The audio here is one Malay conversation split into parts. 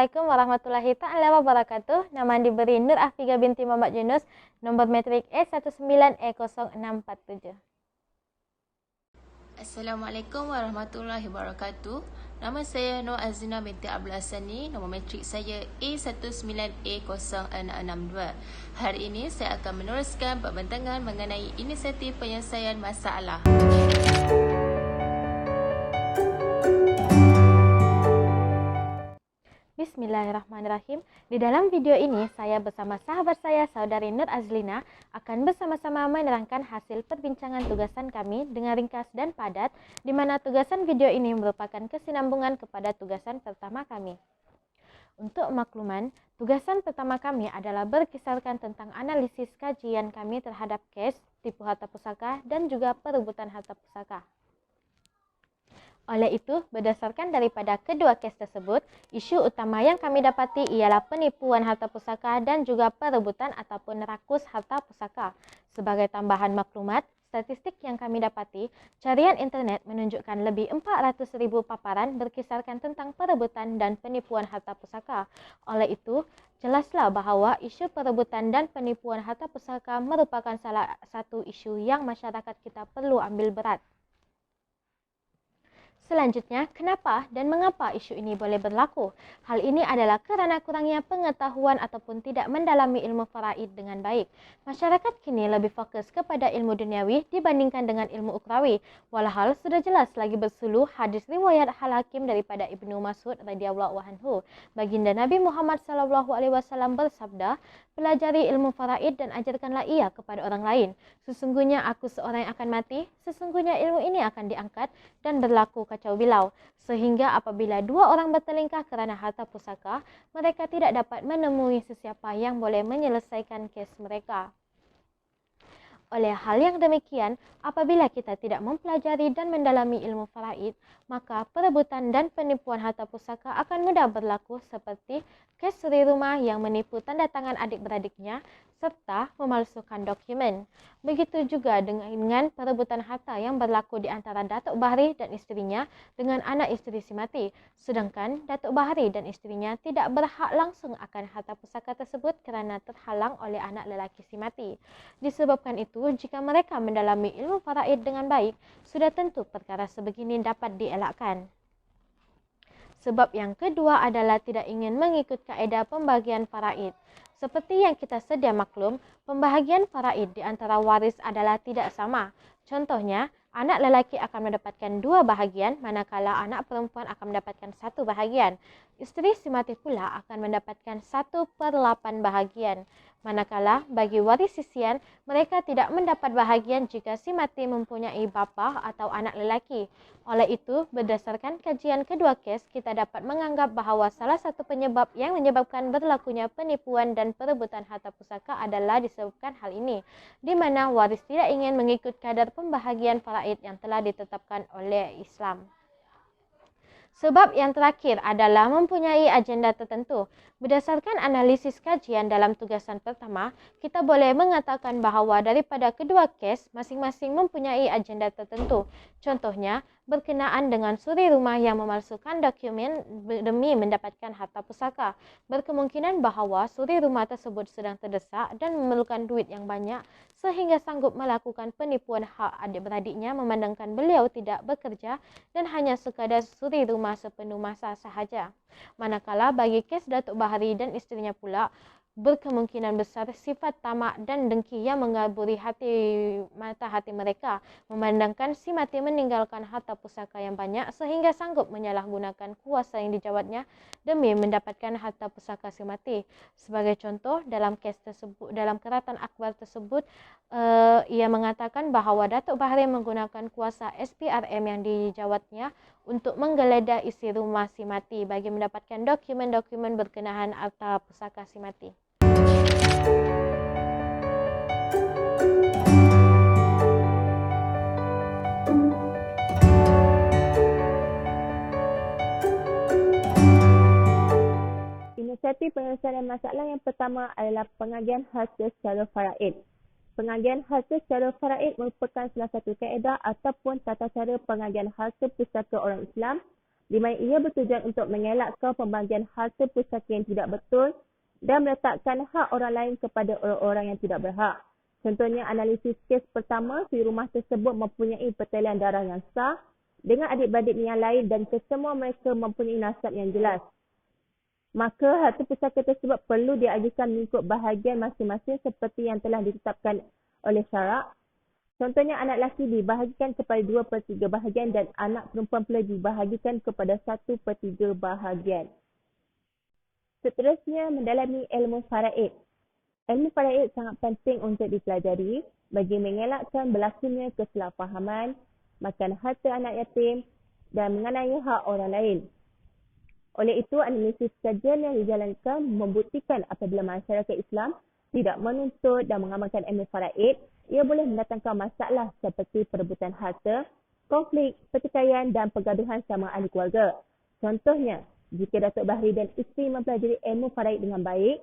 Assalamualaikum warahmatullahi ta'ala wabarakatuh. Nama diberi Nur Afiga binti Muhammad Yunus, nombor metrik E19E0647. Assalamualaikum warahmatullahi wabarakatuh. Nama saya Nur Azina binti Abdul Hasani, nombor metrik saya E19E0662. Hari ini saya akan meneruskan pembentangan mengenai inisiatif penyelesaian masalah. Bismillahirrahmanirrahim. Di dalam video ini, saya bersama sahabat saya, Saudari Nur Azlina, akan bersama-sama menerangkan hasil perbincangan tugasan kami dengan ringkas dan padat, di mana tugasan video ini merupakan kesinambungan kepada tugasan pertama kami. Untuk makluman, tugasan pertama kami adalah berkisarkan tentang analisis kajian kami terhadap kes, tipu harta pusaka, dan juga perebutan harta pusaka. Oleh itu, berdasarkan daripada kedua kes tersebut, isu utama yang kami dapati ialah penipuan harta pusaka dan juga perebutan ataupun rakus harta pusaka. Sebagai tambahan maklumat, statistik yang kami dapati, carian internet menunjukkan lebih 400,000 paparan berkisarkan tentang perebutan dan penipuan harta pusaka. Oleh itu, jelaslah bahawa isu perebutan dan penipuan harta pusaka merupakan salah satu isu yang masyarakat kita perlu ambil berat. Selanjutnya, kenapa dan mengapa isu ini boleh berlaku? Hal ini adalah kerana kurangnya pengetahuan ataupun tidak mendalami ilmu faraid dengan baik. Masyarakat kini lebih fokus kepada ilmu duniawi dibandingkan dengan ilmu ukrawi. Walhal sudah jelas lagi bersuluh hadis riwayat Al-Hakim daripada Ibnu Mas'ud radhiyallahu anhu. Baginda Nabi Muhammad SAW bersabda, "Pelajari ilmu faraid dan ajarkanlah ia kepada orang lain. Sesungguhnya aku seorang yang akan mati, sesungguhnya ilmu ini akan diangkat dan berlaku kacau bilau, sehingga apabila dua orang bertelingkah kerana harta pusaka, mereka tidak dapat menemui sesiapa yang boleh menyelesaikan kes mereka." Oleh hal yang demikian, apabila kita tidak mempelajari dan mendalami ilmu faraid, maka perebutan dan penipuan harta pusaka akan mudah berlaku seperti kes suri rumah yang menipu tanda tangan adik-beradiknya serta memalsukan dokumen. Begitu juga dengan perebutan harta yang berlaku di antara Datuk Bahri dan isterinya dengan anak isteri si mati. Sedangkan Datuk Bahri dan isterinya tidak berhak langsung akan harta pusaka tersebut kerana terhalang oleh anak lelaki si mati. Disebabkan itu, jika mereka mendalami ilmu faraid dengan baik, sudah tentu perkara sebegini dapat dielakkan. Sebab yang kedua adalah tidak ingin mengikut kaedah pembagian faraid. Seperti yang kita sedia maklum, pembahagian faraid di antara waris adalah tidak sama. Contohnya, anak lelaki akan mendapatkan 2 bahagian, manakala anak perempuan akan mendapatkan 1 bahagian. Isteri si mati pula akan mendapatkan 1/8 bahagian. Manakala bagi waris sisian, mereka tidak mendapat bahagian jika si mati mempunyai bapa atau anak lelaki. Oleh itu, berdasarkan kajian kedua kes, kita dapat menganggap bahawa salah satu penyebab yang menyebabkan berlakunya penipuan dan perebutan harta pusaka adalah disebabkan hal ini, di mana waris tidak ingin mengikut kadar pembahagian faraid yang telah ditetapkan oleh Islam. Sebab yang terakhir adalah mempunyai agenda tertentu. Berdasarkan analisis kajian dalam tugasan pertama, kita boleh mengatakan bahawa daripada kedua kes, masing-masing mempunyai agenda tertentu. Contohnya, berkenaan dengan suri rumah yang memalsukan dokumen demi mendapatkan harta pusaka. Berkemungkinan bahawa suri rumah tersebut sedang terdesak dan memerlukan duit yang banyak sehingga sanggup melakukan penipuan hak adik-beradiknya memandangkan beliau tidak bekerja dan hanya sekadar suri rumah sepenuh masa sahaja. Manakala bagi kes Datuk Bahari dan isterinya pula, berkemungkinan besar sifat tamak dan dengki yang mengaburi mata hati mereka, memandangkan si mati meninggalkan harta pusaka yang banyak sehingga sanggup menyalahgunakan kuasa yang dijawatnya demi mendapatkan harta pusaka si mati. Sebagai contoh, dalam kes tersebut, dalam keratan akbar tersebut, ia mengatakan bahawa Datuk Bahri menggunakan kuasa SPRM yang dijawatnya untuk menggeledah isi rumah si mati bagi mendapatkan dokumen-dokumen berkenaan harta pusaka si mati. Inisiatif penyelesaian masalah yang pertama adalah pengagihan hasil secara faraid. Pengagihan hasil secara faraid merupakan salah satu kaedah ataupun tata cara pengagihan hasil pusaka orang Islam di mana ia bertujuan untuk mengelakkan pembahagian harta pusaka yang tidak betul dan meletakkan hak orang lain kepada orang-orang yang tidak berhak. Contohnya, analisis kes pertama, si rumah tersebut mempunyai pertalian darah yang sah dengan adik-beradik yang lain dan kesemua mereka mempunyai nasab yang jelas. Maka harta pusaka tersebut perlu diajukan mengikut bahagian masing-masing seperti yang telah ditetapkan oleh syarak. Contohnya, anak lelaki dibahagikan kepada 2/3 bahagian dan anak perempuan pula dibahagikan kepada 1/3 bahagian. Seterusnya, mendalami ilmu faraid. Ilmu faraid sangat penting untuk dipelajari bagi mengelakkan berlakunya kesalahfahaman, makan harta anak yatim dan menganiaya hak orang lain. Oleh itu, analisis kajian yang dijalankan membuktikan apabila masyarakat Islam tidak menuntut dan mengamalkan ilmu faraid, ia boleh mendatangkan masalah seperti perebutan harta, konflik, pertikaian dan pergaduhan sama ahli keluarga. Contohnya, jika Datuk Bahri dan isteri mempelajari ilmu faraid dengan baik,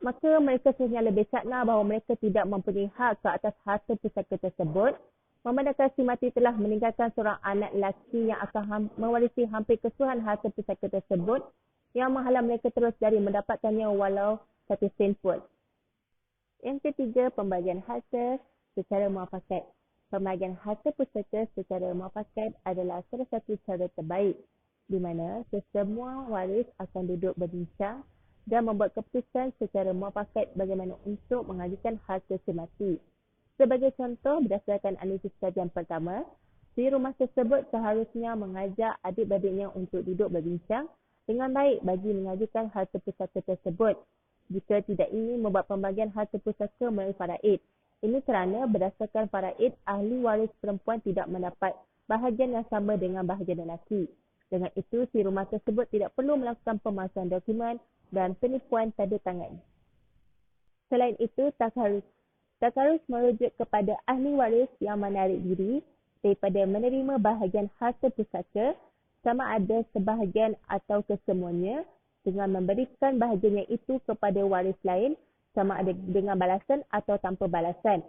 maka mereka sebenarnya lebih sadar bahawa mereka tidak mempunyai hak ke atas harta pusaka tersebut, memandangkan si mati telah meninggalkan seorang anak lelaki yang akan mewarisi hampir keseluruhan harta pusaka tersebut yang menghalang mereka terus dari mendapatkannya walau satu sen pun. Yang ketiga, pembagian harta secara muafakat. Pembagian harta pusaka secara muafakat adalah salah satu cara terbaik di mana kesemua waris akan duduk berbincang dan membuat keputusan secara muafakat bagaimana untuk mengajukan harta semati. Sebagai contoh, berdasarkan analisis kajian pertama, si rumah tersebut seharusnya mengajak adik-beradiknya untuk duduk berbincang dengan baik bagi mengajukan harta pusaka tersebut jika tidak ingin membuat pembagian harta pusaka melalui faraid. Ini kerana berdasarkan faraid, ahli waris perempuan tidak mendapat bahagian yang sama dengan bahagian lelaki. Dengan itu, si rumah tersebut tidak perlu melakukan pemasaran dokumen dan penipuan tanda tangan. Selain itu, takarus. Takarus merujuk kepada ahli waris yang menarik diri daripada menerima bahagian harta pusaka sama ada sebahagian atau kesemuanya dengan memberikan bahagiannya itu kepada waris lain sama ada dengan balasan atau tanpa balasan.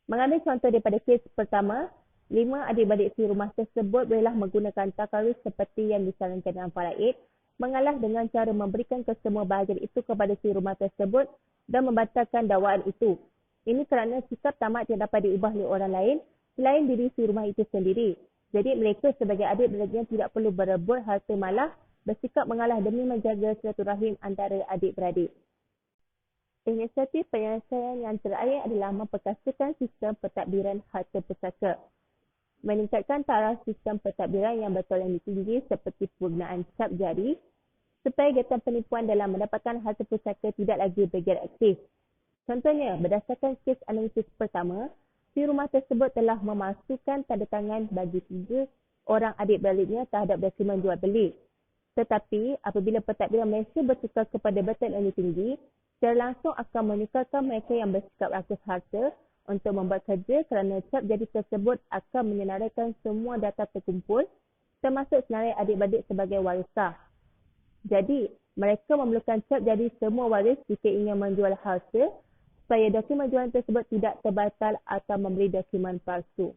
Mengambil contoh daripada kes pertama, 5 adik-beradik si rumah tersebut bolehlah menggunakan takarus seperti yang disarankan dalam faraid, mengalah dengan cara memberikan kesemua bahagian itu kepada si rumah tersebut dan membatalkan dakwaan itu. Ini kerana sikap tamak tidak dapat diubah oleh orang lain selain diri si rumah itu sendiri. Jadi mereka sebagai adik-beradiknya tidak perlu berebut harta malah bersikap mengalah demi menjaga silaturahim antara adik-beradik. Inisiatif penyelesaian yang terakhir adalah memperkasakan sistem pentadbiran harta pusaka. Meningkatkan taraf sistem pentadbiran yang bertolak tinggi seperti penggunaan cap jari supaya gatan penipuan dalam mendapatkan harta pusaka tidak lagi bergerak aktif. Contohnya, berdasarkan kes analisis pertama, si rumah tersebut telah memasukkan tanda tangan bagi 3 orang adik-beradiknya terhadap dokumen jual beli. Tetapi, apabila pentadbiran mereka bertukar kepada betul ilmu tinggi, secara langsung akan menukarkan mereka yang bersikap rakus harta untuk membuat kerja kerana cap jadi tersebut akan menyenaraikan semua data terkumpul termasuk senarai adik-beradik sebagai waris sah. Jadi, mereka memerlukan cap jadi semua waris jika ingin menjual harta supaya dokumen jualan tersebut tidak terbatal atau memberi dokumen palsu.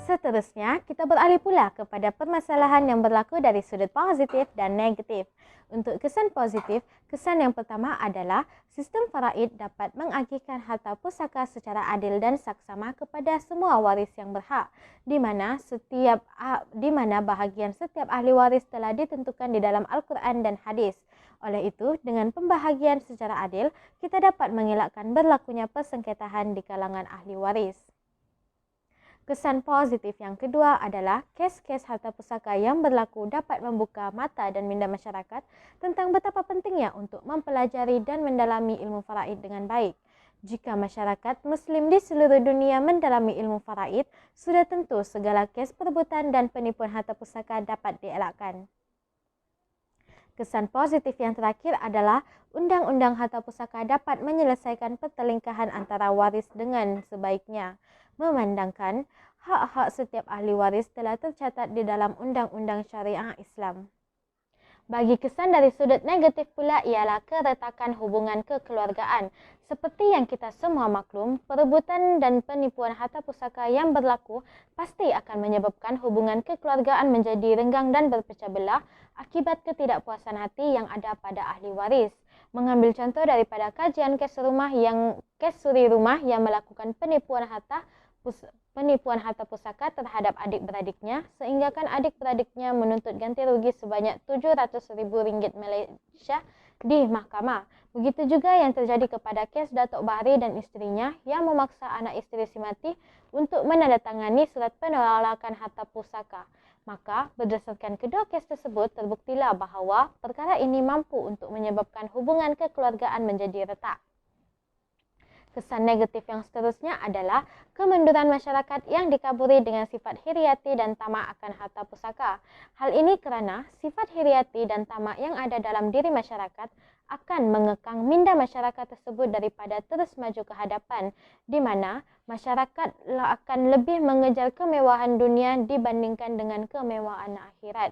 Seterusnya, kita beralih pula kepada permasalahan yang berlaku dari sudut positif dan negatif. Untuk kesan positif, kesan yang pertama adalah sistem faraid dapat mengagihkan harta pusaka secara adil dan saksama kepada semua waris yang berhak, di mana bahagian setiap ahli waris telah ditentukan di dalam Al-Quran dan hadis. Oleh itu, dengan pembahagian secara adil, kita dapat mengelakkan berlakunya persengketahan di kalangan ahli waris. Kesan positif yang kedua adalah kes-kes harta pusaka yang berlaku dapat membuka mata dan minda masyarakat tentang betapa pentingnya untuk mempelajari dan mendalami ilmu faraid dengan baik. Jika masyarakat Muslim di seluruh dunia mendalami ilmu faraid, sudah tentu segala kes perebutan dan penipuan harta pusaka dapat dielakkan. Kesan positif yang terakhir adalah undang-undang harta pusaka dapat menyelesaikan pertelingkahan antara waris dengan sebaiknya, memandangkan hak-hak setiap ahli waris telah tercatat di dalam undang-undang syariah Islam. Bagi kesan dari sudut negatif pula ialah keretakan hubungan kekeluargaan. Seperti yang kita semua maklum, perebutan dan penipuan harta pusaka yang berlaku pasti akan menyebabkan hubungan kekeluargaan menjadi renggang dan berpecah belah akibat ketidakpuasan hati yang ada pada ahli waris. Mengambil contoh daripada kajian kes suri rumah yang melakukan penipuan harta pusaka terhadap adik-beradiknya sehinggakan adik-beradiknya menuntut ganti rugi sebanyak RM700,000 Malaysia di mahkamah. Begitu juga yang terjadi kepada kes Datuk Bahri dan isterinya yang memaksa anak isteri si mati untuk menandatangani surat penolakan harta pusaka. Maka berdasarkan kedua kes tersebut terbuktilah bahawa perkara ini mampu untuk menyebabkan hubungan kekeluargaan menjadi retak. Kesan negatif yang seterusnya adalah kemunduran masyarakat yang dikaburi dengan sifat hiriati dan tamak akan harta pusaka. Hal ini kerana sifat hiriati dan tamak yang ada dalam diri masyarakat akan mengekang minda masyarakat tersebut daripada terus maju ke hadapan, di mana masyarakat akan lebih mengejar kemewahan dunia dibandingkan dengan kemewahan akhirat.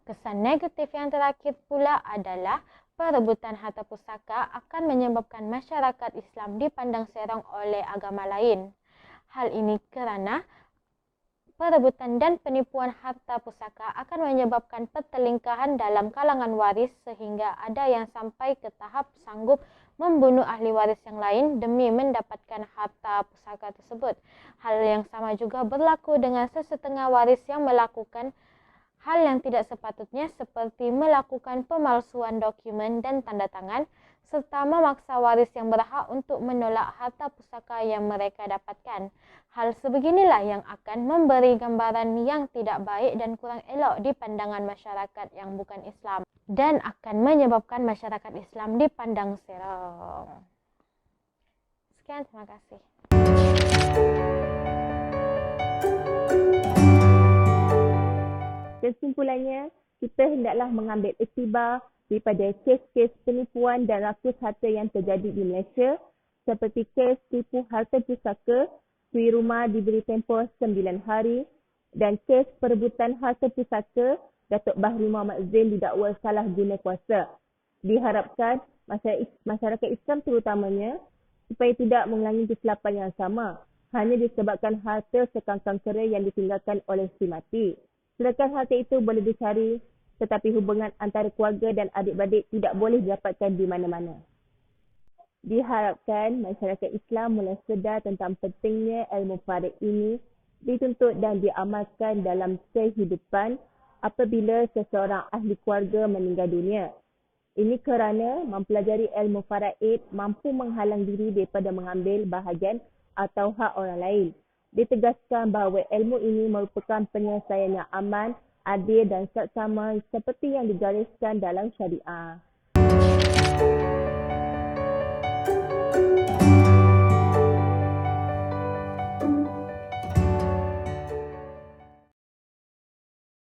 Kesan negatif yang terakhir pula adalah perebutan harta pusaka akan menyebabkan masyarakat Islam dipandang serong oleh agama lain. Hal ini kerana perebutan dan penipuan harta pusaka akan menyebabkan pertelingkahan dalam kalangan waris sehingga ada yang sampai ke tahap sanggup membunuh ahli waris yang lain demi mendapatkan harta pusaka tersebut. Hal yang sama juga berlaku dengan sesetengah waris yang melakukan hal yang tidak sepatutnya seperti melakukan pemalsuan dokumen dan tanda tangan serta memaksa waris yang berhak untuk menolak harta pusaka yang mereka dapatkan. Hal sebeginilah yang akan memberi gambaran yang tidak baik dan kurang elok di pandangan masyarakat yang bukan Islam dan akan menyebabkan masyarakat Islam dipandang serong. Sekian, terima kasih. Kesimpulannya, kita hendaklah mengambil iktibar daripada kes-kes penipuan dan rakus harta yang terjadi di Malaysia seperti kes tipu harta pusaka, suri rumah diberi tempoh 9 hari dan kes perebutan harta pusaka Datuk Bahri Muhammad Zain didakwa salah guna kuasa. Diharapkan masyarakat Islam terutamanya supaya tidak mengulangi kesilapan yang sama hanya disebabkan harta sekangkang kera yang ditinggalkan oleh si mati. Sedangkan harta itu boleh dicari, tetapi hubungan antara keluarga dan adik-beradik tidak boleh didapatkan di mana-mana. Diharapkan masyarakat Islam mula sedar tentang pentingnya ilmu faraid ini dituntut dan diamalkan dalam kehidupan apabila seseorang ahli keluarga meninggal dunia. Ini kerana mempelajari ilmu faraid mampu menghalang diri daripada mengambil bahagian atau hak orang lain. Ditegaskan bahawa ilmu ini merupakan penyelesaian yang aman, adil dan saksama seperti yang digariskan dalam syariah.